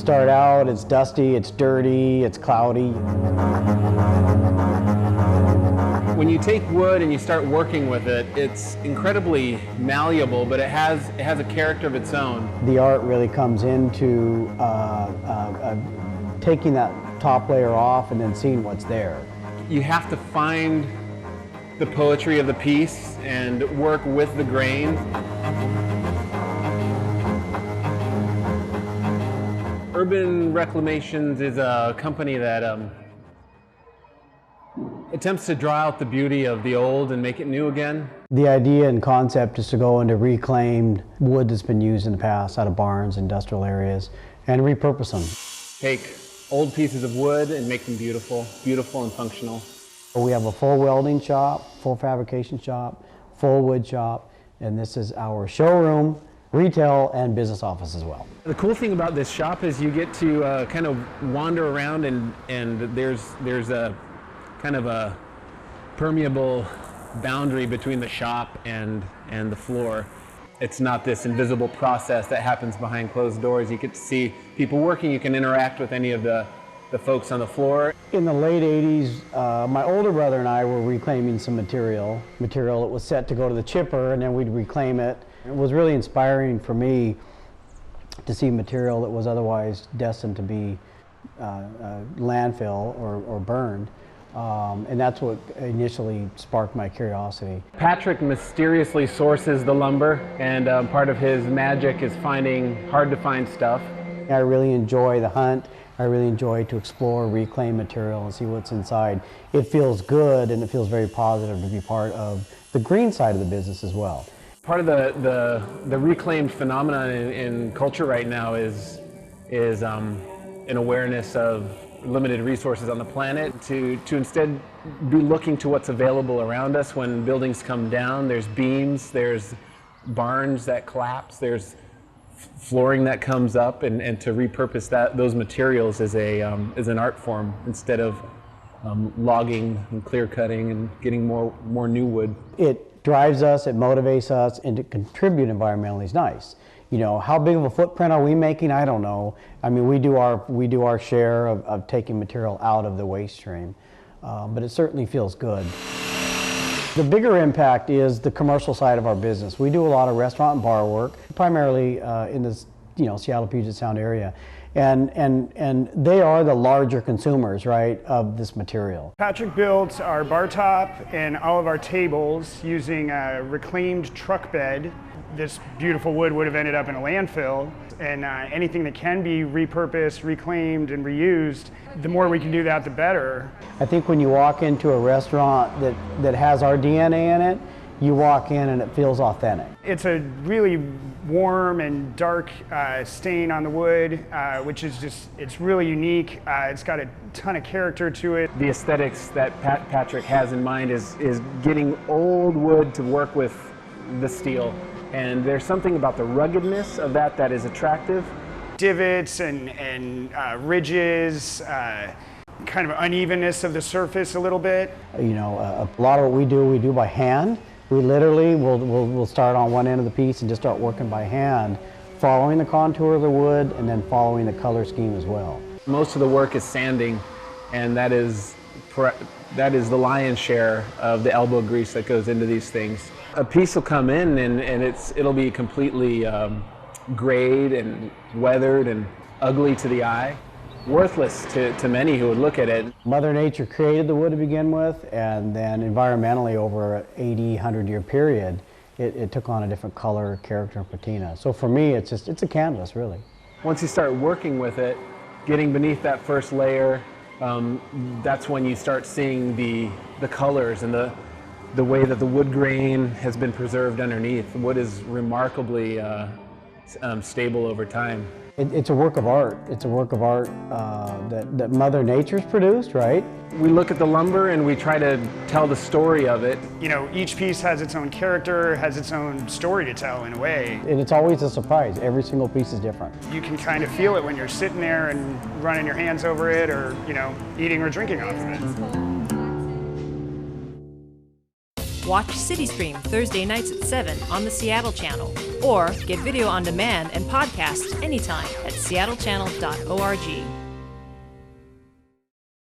start out, it's dusty, it's dirty, it's cloudy. When you take wood and you start working with it, it's incredibly malleable, but it has a character of its own. The art really comes into taking that top layer off and then seeing what's there. You have to find the poetry of the piece and work with the grain. Urban Reclamations is a company that attempts to draw out the beauty of the old and make it new again. The idea and concept is to go into reclaimed wood that's been used in the past out of barns, industrial areas, and repurpose them. Take old pieces of wood and make them beautiful, beautiful and functional. We have a full welding shop, full fabrication shop, full wood shop, and this is our showroom, retail, and business office as well. The cool thing about this shop is you get to kind of wander around and there's a kind of a permeable boundary between the shop and the floor. It's not this invisible process that happens behind closed doors. You get to see people working. You can interact with any of the folks on the floor. In the late 80s, my older brother and I were reclaiming some material that was set to go to the chipper, and then we'd reclaim it. It was really inspiring for me to see material that was otherwise destined to be landfill or burned. And that's what initially sparked my curiosity. Patrick mysteriously sources the lumber, and part of his magic is finding hard-to-find stuff. I really enjoy the hunt. I really enjoy to explore, reclaim material and see what's inside. It feels good and it feels very positive to be part of the green side of the business as well. Part of the reclaimed phenomenon in culture right now is an awareness of limited resources on the planet, to instead be looking to what's available around us. When buildings come down, there's beams, there's barns that collapse, there's flooring that comes up, and to repurpose those materials as an art form instead of logging and clear cutting and getting more new wood. It drives us, it motivates us, and to contribute environmentally is nice. You know, how big of a footprint are we making? I don't know. I mean, we do our share of taking material out of the waste stream, but it certainly feels good. The bigger impact is the commercial side of our business. We do a lot of restaurant and bar work, primarily in the Seattle Puget Sound area, and they are the larger consumers, right, of this material. Patrick built our bar top and all of our tables using a reclaimed truck bed. This beautiful wood would have ended up in a landfill, and anything that can be repurposed, reclaimed, and reused, the more we can do that, the better. I think when you walk into a restaurant that has our DNA in it, you walk in and it feels authentic. It's a really warm and dark stain on the wood, which is it's really unique. It's got a ton of character to it. The aesthetics that Patrick has in mind is getting old wood to work with the steel. And there's something about the ruggedness of that is attractive. Divots and ridges, kind of unevenness of the surface a little bit. You know, a lot of what we do by hand. We literally will start on one end of the piece and just start working by hand, following the contour of the wood and then following the color scheme as well. Most of the work is sanding, and that is the lion's share of the elbow grease that goes into these things. A piece will come in and it'll be completely grayed and weathered and ugly to the eye, worthless to many who would look at it. Mother Nature created the wood to begin with, and then environmentally over an 80, 100-year period, it took on a different color, character, and patina. So for me, it's a canvas, really. Once you start working with it, getting beneath that first layer, that's when you start seeing the colors and the way that the wood grain has been preserved underneath. Wood is remarkably stable over time. It's a work of art. It's a work of art that Mother Nature's produced, right? We look at the lumber and we try to tell the story of it. You know, each piece has its own character, has its own story to tell in a way. And it's always a surprise. Every single piece is different. You can kind of feel it when you're sitting there and running your hands over it, or, you know, eating or drinking off of it. Watch CityStream Thursday nights at 7 on the Seattle channel. Or get video on demand and podcast anytime at seattlechannel.org.